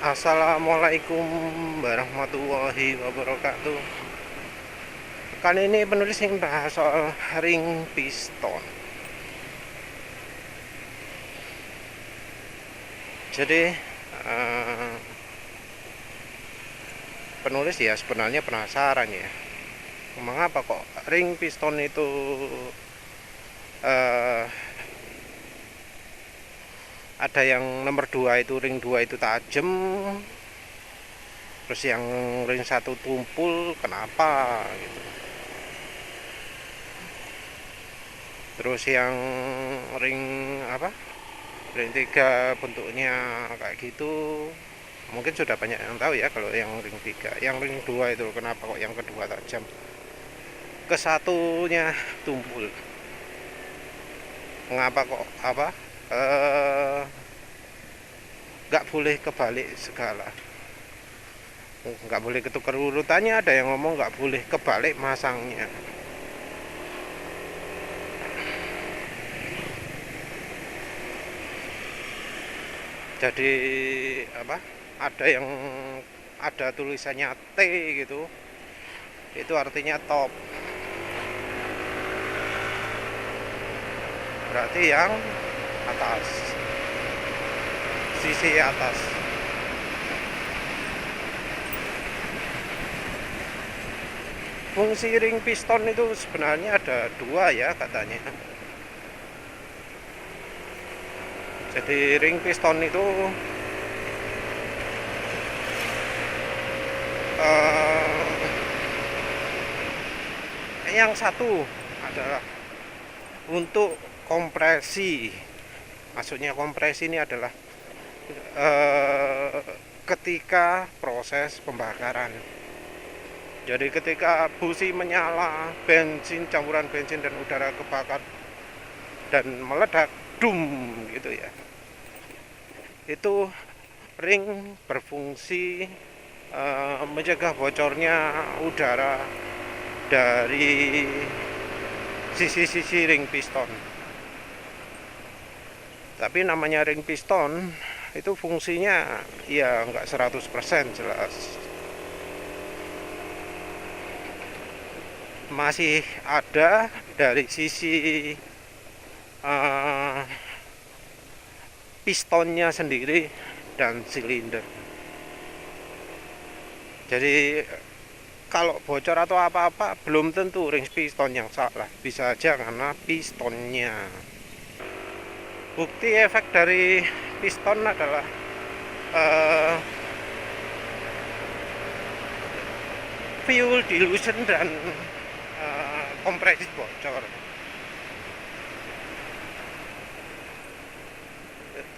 Assalamualaikum warahmatullahi wabarakatuh. Kali ini penulis yang bahas soal ring piston. Jadi penulis ya sebenarnya penasaran ya, mengapa kok ring piston itu ada yang nomor 2 itu ring 2 itu tajam, terus yang ring 1 tumpul, kenapa gitu. Terus yang ring ring 3 bentuknya kayak gitu, mungkin sudah banyak yang tahu ya. Kalau yang ring 3, yang ring 2 itu kenapa kok yang kedua tajam, ke satunya tumpul, mengapa kok nggak boleh kebalik segala, nggak boleh ketukar urutannya. Ada yang ngomong nggak boleh kebalik masangnya. Jadi ada yang ada tulisannya T gitu, itu artinya top, berarti yang atas, sisi atas. Fungsi ring piston itu sebenarnya ada 2 ya katanya. Jadi ring piston itu yang satu adalah untuk kompresi. Maksudnya kompresi ini adalah ketika proses pembakaran. Jadi ketika busi menyala, bensin, campuran bensin dan udara kebakar dan meledak, dum gitu ya. Itu ring berfungsi mencegah bocornya udara dari sisi-sisi ring piston. Tapi namanya ring piston itu fungsinya ya nggak 100% jelas. Masih ada dari sisi pistonnya sendiri dan silinder. Jadi kalau bocor atau apa-apa belum tentu ring piston yang salah, bisa aja karena pistonnya. Bukti efek dari piston adalah fuel dilution dan kompresi bocor.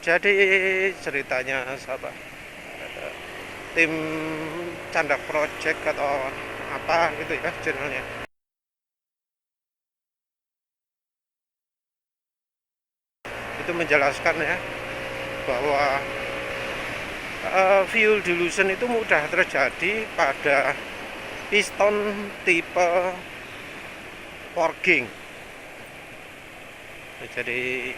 Jadi ceritanya tim Candak Project atau apa gitu ya channelnya, itu menjelaskan ya bahwa fuel dilution itu mudah terjadi pada piston tipe forging. Jadi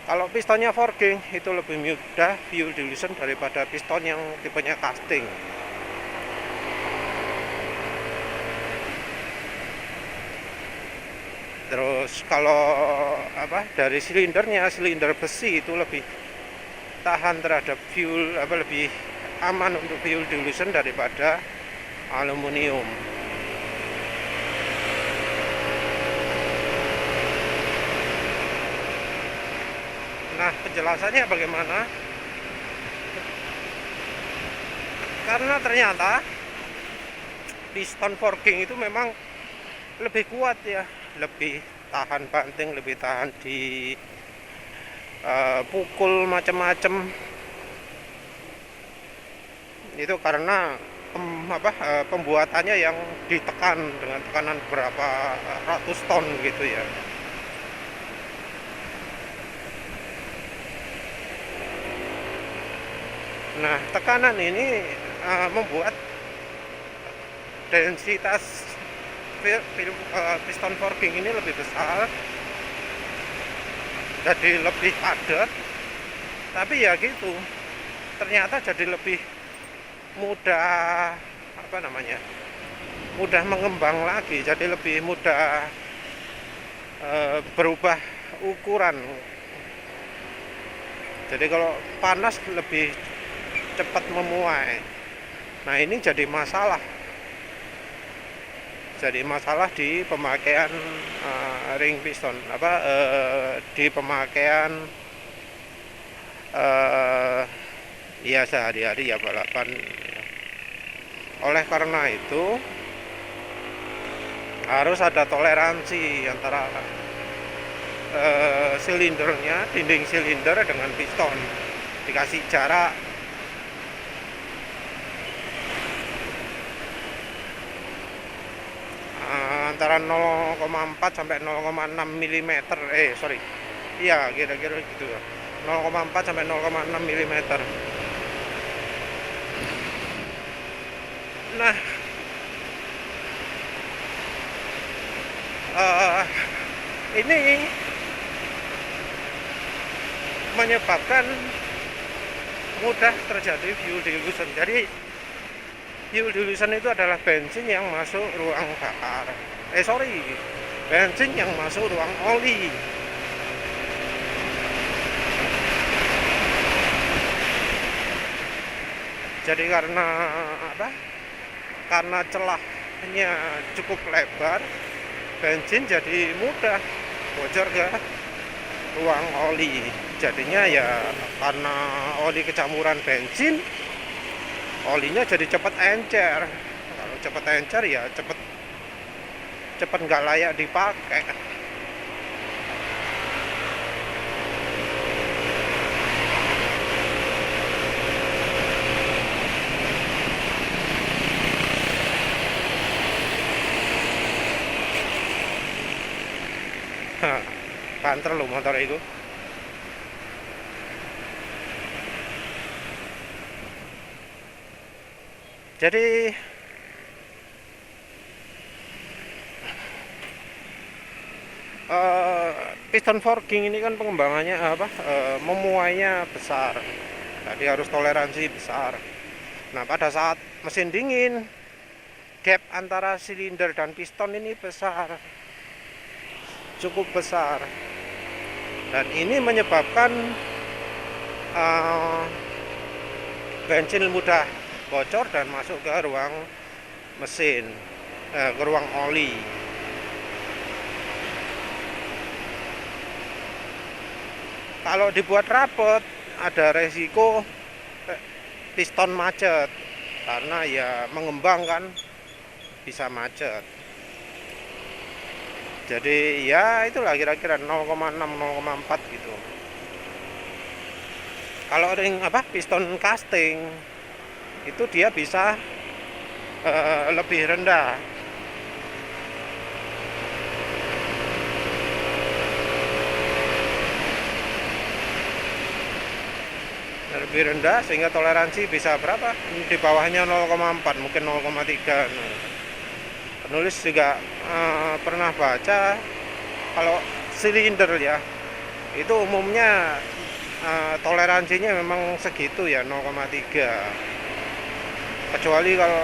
kalau pistonnya forging itu lebih mudah fuel dilution daripada piston yang tipenya casting. Terus kalau dari silindernya, silinder besi itu lebih tahan terhadap fuel, lebih aman untuk fuel dilution daripada aluminium. Nah, penjelasannya bagaimana? Karena ternyata piston forging itu memang lebih kuat ya, lebih tahan banting, lebih tahan di pukul macam-macam. Itu karena pembuatannya yang ditekan dengan tekanan berapa ratus ton gitu ya. Nah, tekanan ini membuat densitas piston forging ini lebih besar, jadi lebih padat, Tapi ya gitu, ternyata jadi lebih mudah, apa namanya, mudah mengembang lagi, jadi lebih mudah berubah ukuran. Jadi kalau panas lebih cepat memuai. Nah ini jadi masalah di pemakaian ring piston, di pemakaian ya sehari-hari ya balapan. Oleh karena itu harus ada toleransi antara silindernya, dinding silinder dengan piston, dikasih jarak antara 0,4 sampai 0,6 mm. Iya, kira-kira gitu ya. 0,4 sampai 0,6 mm. Nah, ini menyebabkan mudah terjadi fuel dilution. Jadi fuel dilution itu adalah bensin yang masuk ruang bakar. Bensin yang masuk ruang oli. Jadi karena apa? Karena celahnya cukup lebar, bensin jadi mudah bocor ke ruang oli. Jadinya ya karena oli kecampuran bensin, olinya jadi cepat encer. Kalau cepat encer ya cepat nggak layak dipakai. Banter lo motor itu. Jadi piston forging ini kan pengembangannya memuainya besar. Jadi harus toleransi besar. Nah, pada saat mesin dingin, gap antara silinder dan piston ini besar, cukup besar, dan ini menyebabkan bensin mudah bocor dan masuk ke ruang mesin, ke ruang oli. Kalau dibuat rapet, ada resiko piston macet, karena ya mengembang kan, bisa macet. Jadi ya itulah kira-kira 0,6 0,4 gitu. Kalau ring piston casting itu dia bisa lebih rendah. Lebih rendah sehingga toleransi bisa berapa? Di bawahnya 0,4, mungkin 0,3. Penulis juga pernah baca kalau silinder ya itu umumnya toleransinya memang segitu ya, 0,3. Kecuali kalau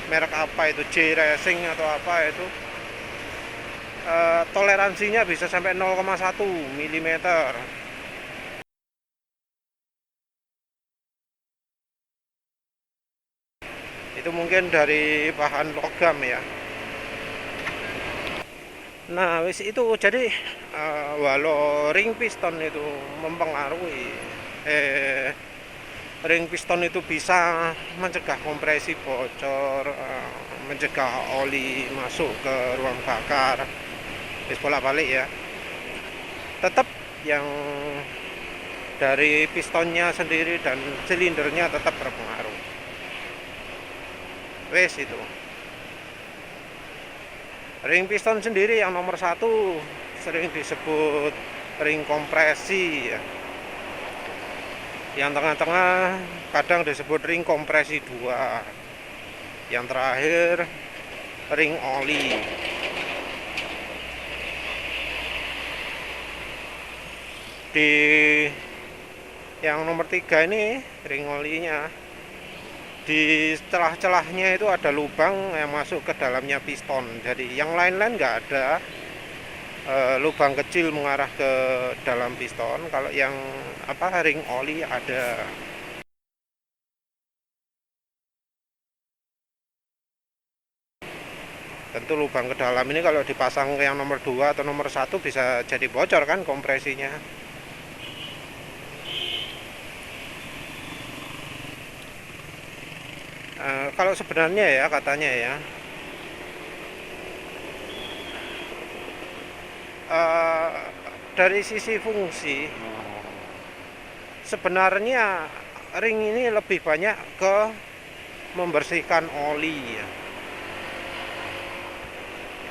merek apa itu, J Racing atau apa itu, toleransinya bisa sampai 0,1 mm. Itu mungkin dari bahan logam ya. Nah, wis itu jadi walau ring piston itu mempengaruhi ring piston itu bisa mencegah kompresi bocor, mencegah oli masuk ke ruang bakar. Wis bolak-balik ya. Tetap yang dari pistonnya sendiri dan silindernya tetap berpengaruh. Wes itu. Ring piston sendiri yang nomor 1 sering disebut ring kompresi ya. Yang tengah-tengah kadang disebut ring kompresi 2. Yang terakhir ring oli. Di yang nomor 3 ini ring olinya, di celah-celahnya itu ada lubang yang masuk ke dalamnya piston. Jadi yang lain-lain nggak ada lubang kecil mengarah ke dalam piston. Kalau yang ring oli ada. Tentu lubang ke dalam ini kalau dipasang ke yang nomor 2 atau nomor 1 bisa jadi bocor kan kompresinya. Kalau sebenarnya ya katanya ya, dari sisi fungsi sebenarnya ring ini lebih banyak ke membersihkan oli ya.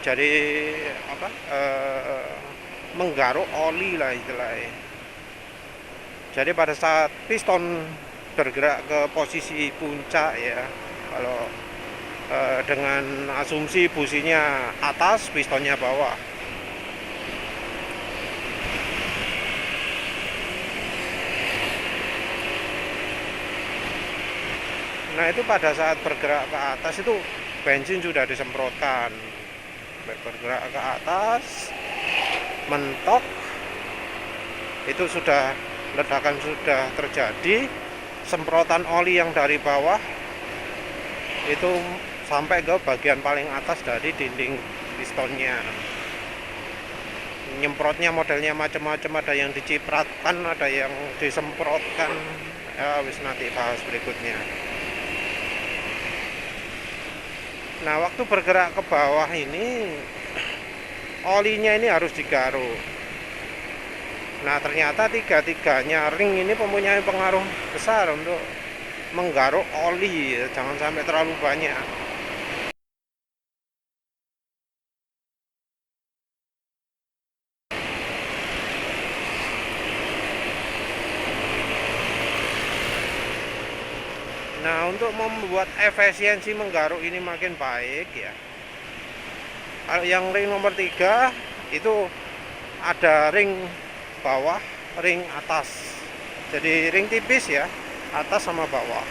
Jadi menggaruk oli lah istilahnya. Jadi pada saat piston bergerak ke posisi puncak ya, kalau dengan asumsi businya atas, pistonnya bawah. Nah itu pada saat bergerak ke atas itu bensin sudah disemprotkan, bergerak ke atas, mentok, itu sudah ledakan sudah terjadi, semprotan oli yang dari bawah itu sampai ke bagian paling atas dari dinding pistonnya. Nyemprotnya modelnya macam-macam, ada yang dicipratkan, ada yang disemprotkan. Ya wis nanti bahas berikutnya. Nah waktu bergerak ke bawah ini olinya ini harus digaruk. Nah ternyata tiga-tiganya ring ini mempunyai pengaruh besar untuk menggaruk oli, jangan sampai terlalu banyak. Nah untuk membuat efisiensi menggaruk ini makin baik ya, kalau yang ring nomor 3 itu ada ring bawah, ring atas. Jadi ring tipis ya, atas sama bawah.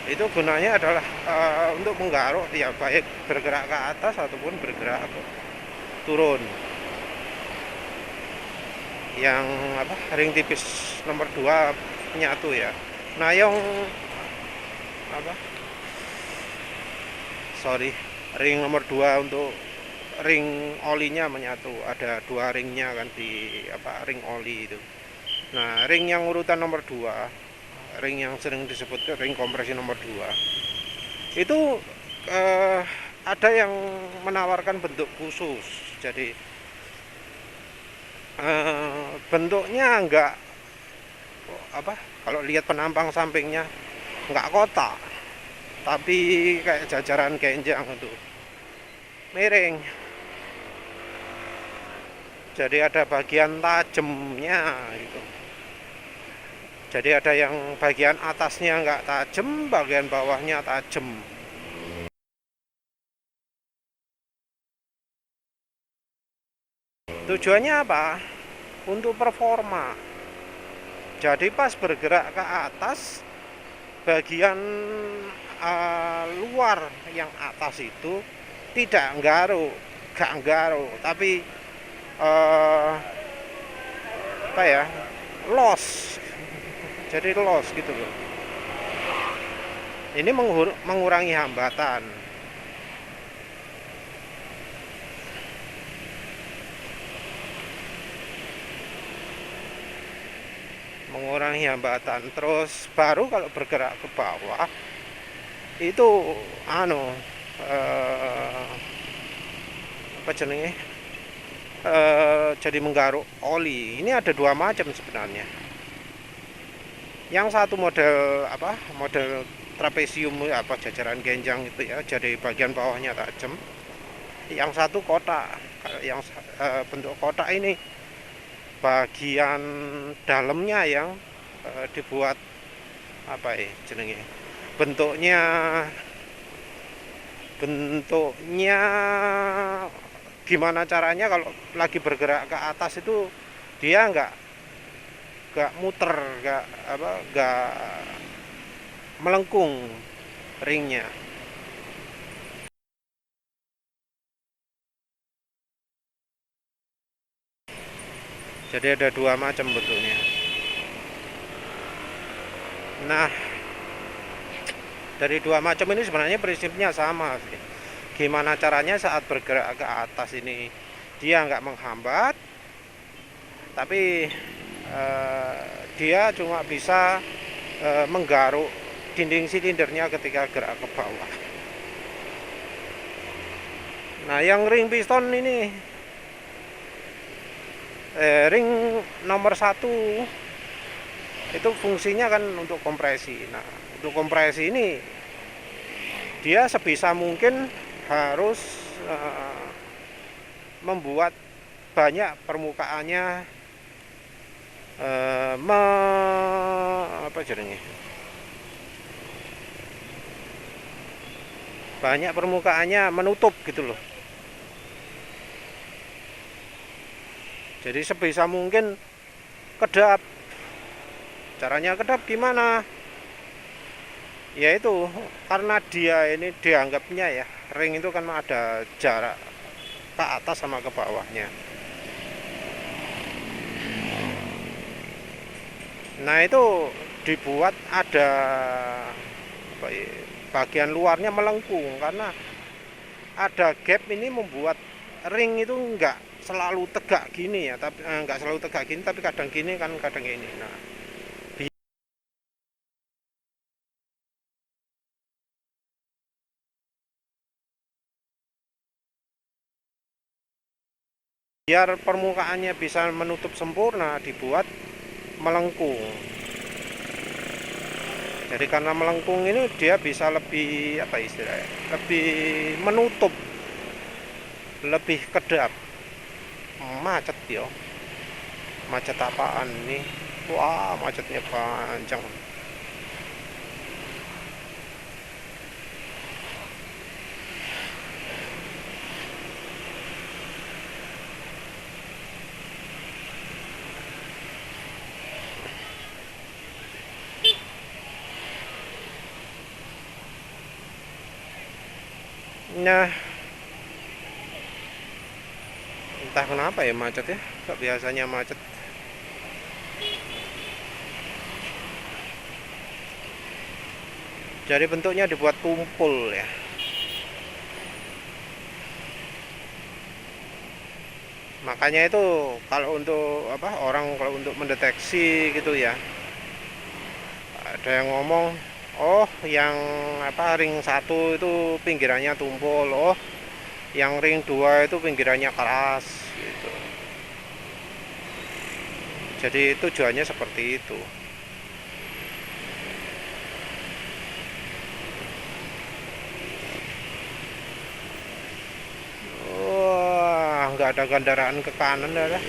Itu gunanya adalah untuk menggaruk ya, baik bergerak ke atas ataupun bergerak ke turun. Yang ring tipis nomor 2 menyatu ya. Nah yang ring nomor 2 untuk ring olinya menyatu, ada 2 ringnya kan di ring oli itu. Nah ring yang urutan nomor 2, ring yang sering disebut ring kompresi nomor 2 itu ada yang menawarkan bentuk khusus. Jadi bentuknya enggak kalau lihat penampang sampingnya enggak kotak, tapi kayak jajaran kenjang itu miring. Jadi ada bagian tajamnya gitu. Jadi ada yang bagian atasnya enggak tajam, bagian bawahnya tajam. Tujuannya apa? Untuk performa. Jadi pas bergerak ke atas, bagian luar yang atas itu tidak gak nggaruk, tapi loss. Jadi loss gitu loh. Ini mengurangi hambatan. Terus baru kalau bergerak ke bawah itu jadi menggaruk oli. Ini ada 2 macam sebenarnya. Yang satu model model trapesium jajaran genjang itu ya, jadi bagian bawahnya tajam. Yang satu kotak. Yang bentuk kotak ini bagian dalamnya yang dibuat bentuknya bentuknya gimana caranya kalau lagi bergerak ke atas itu dia nggak muter, nggak melengkung ringnya. Jadi ada dua macam bentuknya. Nah, dari dua macam ini sebenarnya prinsipnya sama sih. Gimana caranya saat bergerak ke atas ini dia nggak menghambat, tapi dia cuma bisa menggaruk dinding silindernya ketika gerak ke bawah. Nah, yang ring piston ini ring nomor 1 itu fungsinya kan untuk kompresi. Nah, untuk kompresi ini dia sebisa mungkin harus membuat banyak permukaannya apa jadinya, banyak permukaannya menutup gitu loh. Jadi sebisa mungkin kedap. Caranya kedap gimana? Yaitu karena dia ini dianggapnya ya, ring itu kan ada jarak ke atas sama ke bawahnya. Nah, itu dibuat ada bagian luarnya melengkung, karena ada gap ini membuat ring itu enggak selalu tegak gini ya, tapi enggak selalu tegak gini, tapi kadang gini kan, kadang ini. Nah, biar permukaannya bisa menutup sempurna dibuat melengkung. Jadi karena melengkung ini dia bisa lebih apa istilahnya, lebih menutup, lebih kedap. Macet yo, macet apaan nih? Wah, macetnya panjang. Nah, entah kenapa ya macet ya, kok biasanya macet. Jadi bentuknya dibuat tumpul ya. Makanya itu kalau untuk apa, orang kalau untuk mendeteksi gitu ya, ada yang ngomong, oh yang apa, ring 1 itu pinggirannya tumpul, oh yang ring 2 itu pinggirannya keras gitu. Jadi tujuannya seperti itu. Wah, nggak ada kendaraan ke kanan ada.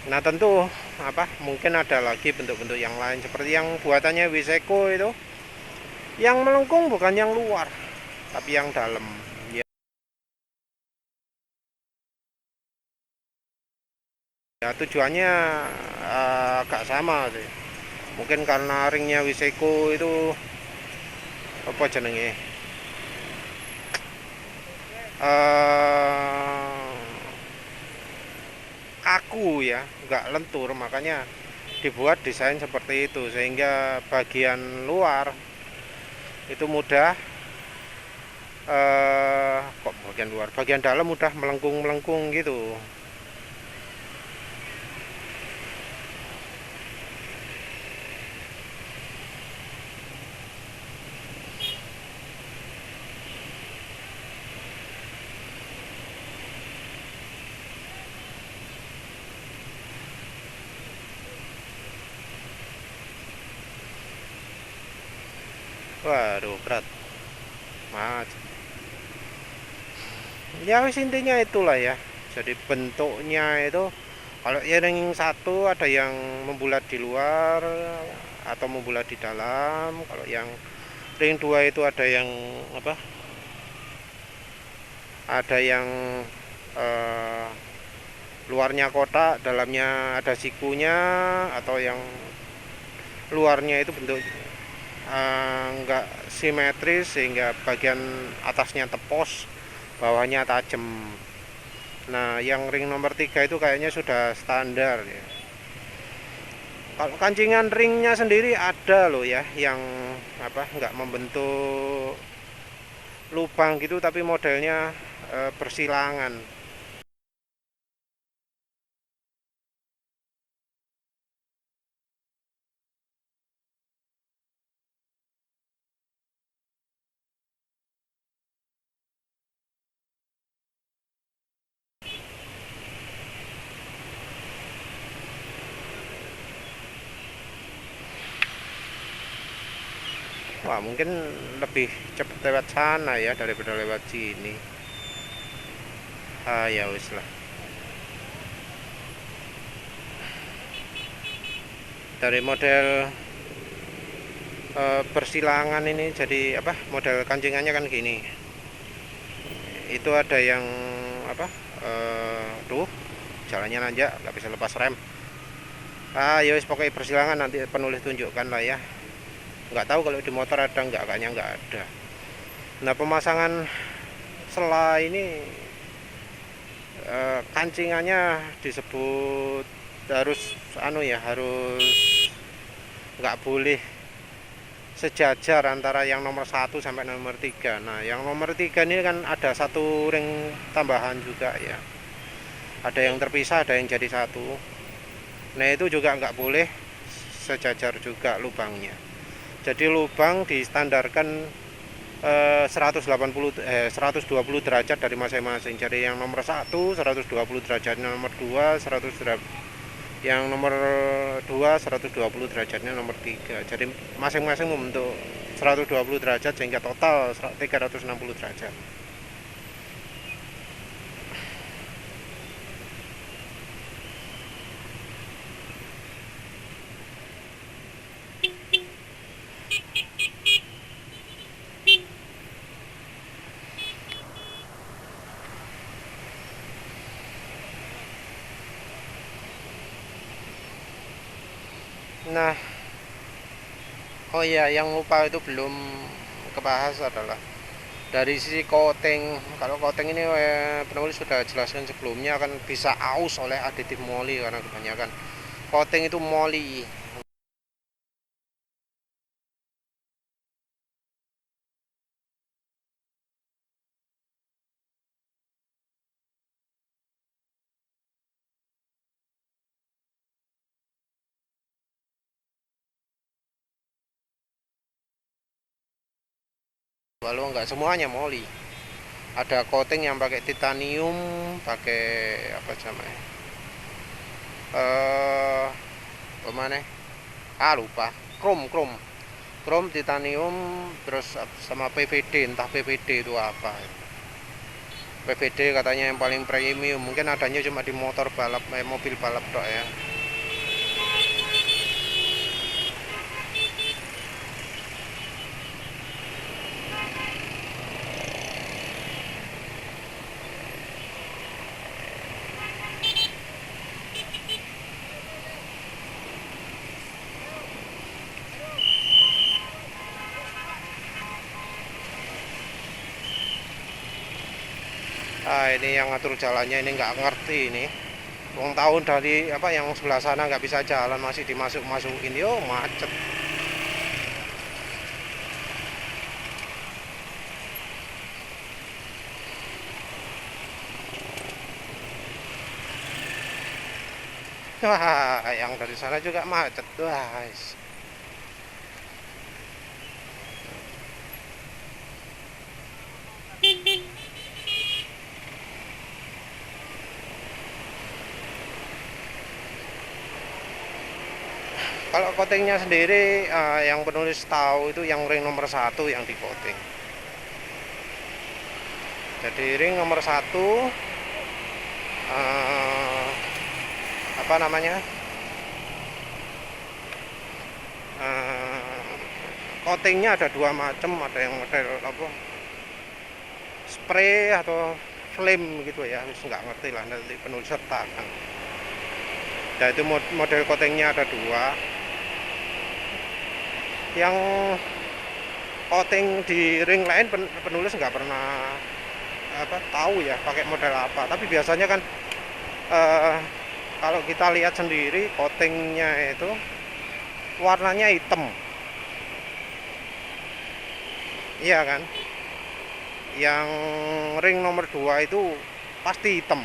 Nah, tentu apa, mungkin ada lagi bentuk-bentuk yang lain seperti yang buatannya Wiseko itu, yang melengkung bukan yang luar tapi yang dalam ya, ya tujuannya agak sama sih. Mungkin karena ringnya Wiseko itu apa jenenge, kaku ya, nggak lentur, makanya dibuat desain seperti itu sehingga bagian luar itu mudah kok bagian luar, bagian dalam mudah melengkung-melengkung gitu. Waduh, berat macet. Ya wis, intinya itulah ya. Jadi bentuknya itu Kalau yang ring satu ada yang membulat di luar atau membulat di dalam. Kalau yang ring 2 itu ada yang apa, ada yang eh, luarnya kotak, dalamnya ada sikunya, atau yang luarnya itu bentuk enggak simetris sehingga bagian atasnya tepos, bawahnya tajam. Nah, yang ring nomor 3 itu kayaknya sudah standar ya. Kalau kancingan ringnya sendiri ada loh ya, yang apa, nggak membentuk lubang gitu, tapi modelnya bersilangan. Wah, mungkin lebih cepat lewat sana ya daripada lewat sini. Ah, ya wis lah. Dari model bersilangan ini jadi apa? Model kancingannya kan gini. Itu ada yang apa? Tuh, jalannya nanjak, nggak bisa lepas rem. Ah, ya wis, pokoknya bersilangan, nanti penulis tunjukkan lah ya. Nggak tahu kalau di motor ada nggak, kayaknya nggak ada. Nah, pemasangan sela ini kancingannya disebut harus anu ya, harus nggak boleh sejajar antara yang nomor 1 sampai nomor 3. Nah, yang nomor 3 ini kan ada satu ring tambahan juga ya, ada yang terpisah, ada yang jadi satu. Nah, itu juga nggak boleh sejajar juga lubangnya. Jadi lubang distandarkan 120 derajat dari masing-masing. Jadi yang nomor 1 120 derajatnya nomor 2, 100 derajat yang nomor 2, 120 derajatnya nomor 3. Jadi masing-masing membentuk 120 derajat sehingga total 360 derajat. Nah, oh iya, yang lupa itu belum kebahas adalah dari sisi coating. Kalau coating ini penulis sudah jelaskan sebelumnya, kan bisa aus oleh aditif moli karena kebanyakan coating itu moli. Walau nggak semuanya moli, ada coating yang pakai titanium, pakai apa namanya, eh mana, lupa, krom krom krom, titanium, terus sama PVD, entah PVD itu apa. PVD katanya yang paling premium, mungkin adanya cuma di motor balap, mobil balap dok ya. Ini yang ngatur jalannya ini nggak ngerti ini. Ulang tahun dari apa, yang sebelah sana nggak bisa jalan, masih dimasuk-masukin, yo macet. Wah, yang dari sana juga macet, guys. Kalau coatingnya sendiri, yang penulis tahu itu yang ring nomor 1 yang di coating. Jadi ring nomor 1 apa namanya, eh, coatingnya ada dua macam, ada yang model apa spray atau flame gitu ya, nggak ngerti lah, nanti penulis serta kan. Nah itu model coatingnya ada dua. Yang coating di ring lain penulis nggak pernah apa tahu ya pakai model apa, tapi biasanya kan kalau kita lihat sendiri coatingnya itu warnanya hitam, iya kan. Yang ring nomor 2 itu pasti hitam.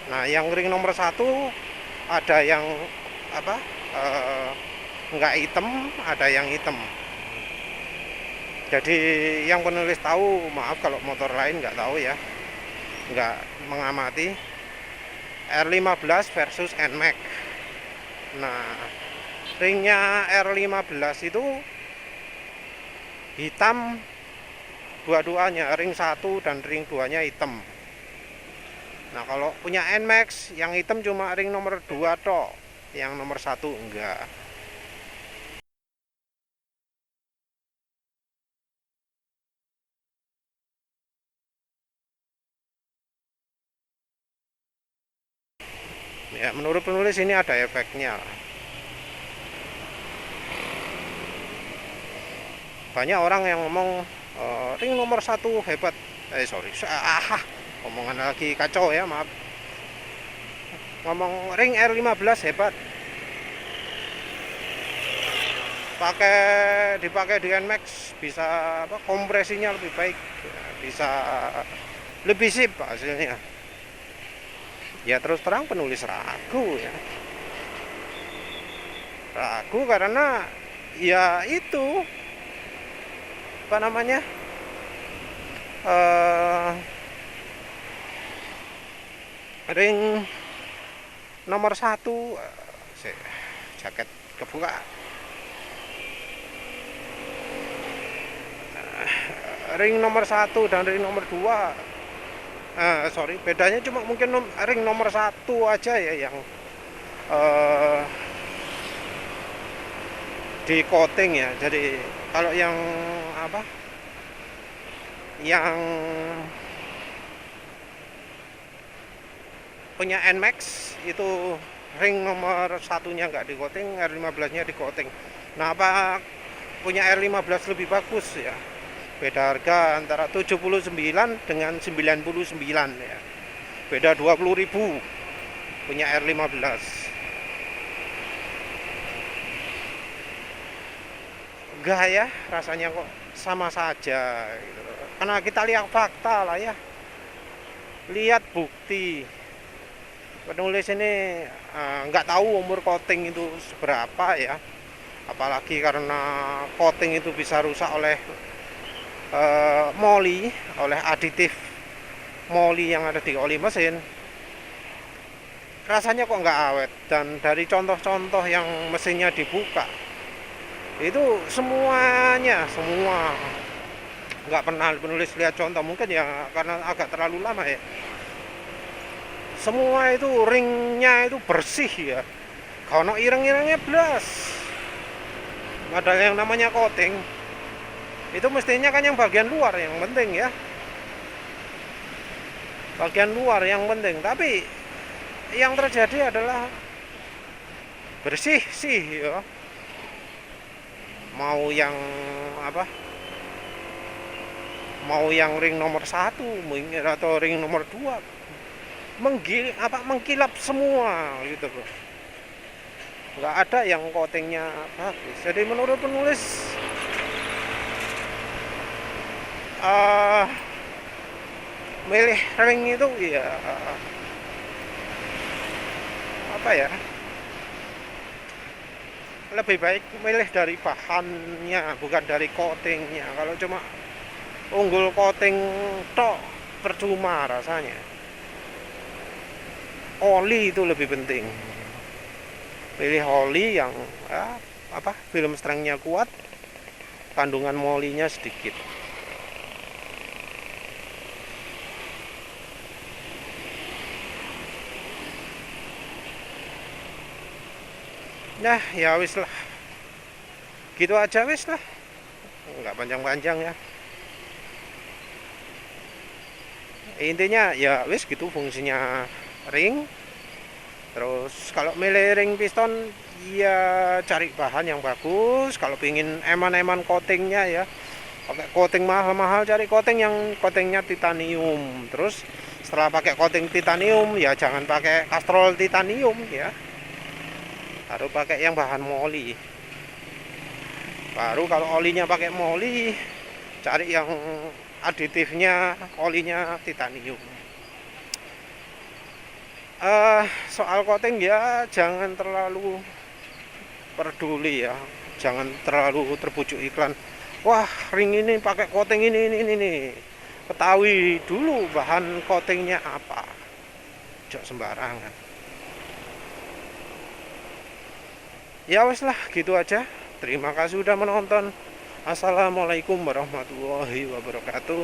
Nah yang ring nomor 1 ada yang apa nggak hitam, ada yang hitam. Jadi yang penulis tahu, maaf kalau motor lain nggak tahu ya, nggak mengamati. R15 versus NMAX. Nah ringnya R15 itu hitam dua-duanya, ring 1 dan ring 2 nya hitam. Nah kalau punya NMAX yang hitam cuma ring nomor 2 toh, yang nomor 1 enggak. Ya menurut penulis ini ada efeknya. Banyak orang yang ngomong ring nomor 1 hebat. Omongan lagi kacau ya, maaf. Ngomong ring R15 hebat, dipakai di NMAX bisa apa, kompresinya lebih baik, bisa lebih sip hasilnya. Ya terus terang penulis ragu ya, ragu karena ya itu apa namanya, ring nomor 1 jaket kebuka, ring nomor 1 dan ring nomor 2 bedanya cuma mungkin ring nomor 1 aja ya yang di coating ya. Jadi kalau yang apa, yang punya NMAX itu ring nomor 1-nya nggak di coating, R15 nya di coating. Nah apa punya R15 lebih bagus ya, beda harga antara 79 dengan 99 ya, beda 20.000 punya R15. Enggak ya, rasanya kok sama saja gitu. Karena kita lihat fakta lah ya, lihat bukti. Penulis ini nggak tahu umur coating itu seberapa ya, apalagi karena coating itu bisa rusak oleh moli, oleh aditif moli yang ada di oli mesin. Rasanya kok nggak awet. Dan dari contoh-contoh yang mesinnya dibuka itu semuanya, semua nggak pernah penulis lihat contoh, mungkin ya karena agak terlalu lama ya. Semua itu ringnya itu bersih ya, kalau ireng-irengnya belas. Ada yang namanya coating itu mestinya kan yang bagian luar yang penting ya, bagian luar yang penting. Tapi yang terjadi adalah bersih sih ya, mau yang apa, mau yang ring nomor 1 atau ring nomor 2 mengkilap semua gitu loh, nggak ada yang coatingnya bagus. Jadi menurut penulis milih ring itu ya apa ya, lebih baik milih dari bahannya bukan dari coatingnya. Kalau cuma unggul coating tok percuma rasanya. Oli itu lebih penting, pilih oli yang apa, film strengthnya kuat, kandungan molinya sedikit. Nah ya wis lah, gitu aja wis lah, nggak panjang-panjang ya. Intinya ya wis gitu fungsinya ring. Terus kalau milih ring piston ya cari bahan yang bagus. Kalau pingin eman-eman coatingnya ya pakai coating mahal-mahal, cari coating yang coatingnya titanium. Terus setelah pakai coating titanium ya jangan pakai kastrol titanium ya, harus pakai yang bahan moli. Baru kalau olinya pakai moli, cari yang aditifnya olinya titanium. Soal coating ya jangan terlalu peduli ya, jangan terlalu terbujuk iklan. Wah ring ini pakai coating ini. Ketahui dulu bahan coatingnya apa, jangan sembarangan. Ya wes lah gitu aja. Terima kasih sudah menonton. Assalamualaikum warahmatullahi wabarakatuh.